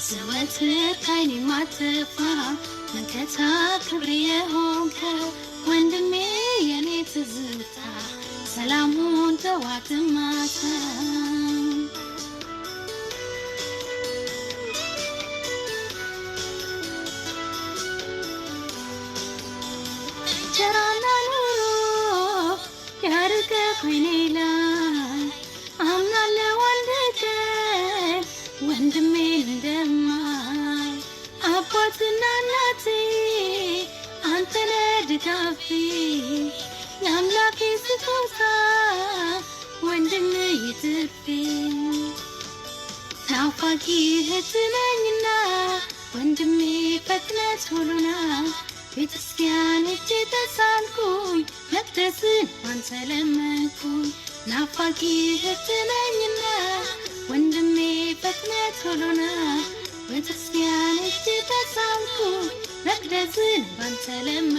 ዘወትር ከዓይኔ ማትጠፋ መከታ ክብሬ የሆንክ ወንድሜ የኔ ትዝታ ሰላሙን ጠዋት ማታ ጀራና ኑሮ ያርቀ ከዓይኔ ላይ አምናለሁ አንድ ቀን ወንድሜን እንደማይ አባትና እናቴ አንተ ነህ ድጋፌ የአምላኬ ስጦታ ወንድሜ ይትርፌ ናፋቂ እህት ነኝና ወንድሜ ፈጥነህ ቶሎ ና ቤተክርስቲያን ሄጄ ተሳልኩኝ መቅደስን ባንተ ለመንኩኝ ናፋቂ እህት ነኝና ወንድሜ ፈጥነህ ቶሎ ና ቤተክርስቲያን ሄጄ ተሳልኩኝ መቅደስን ባንተ ለመንኩኝ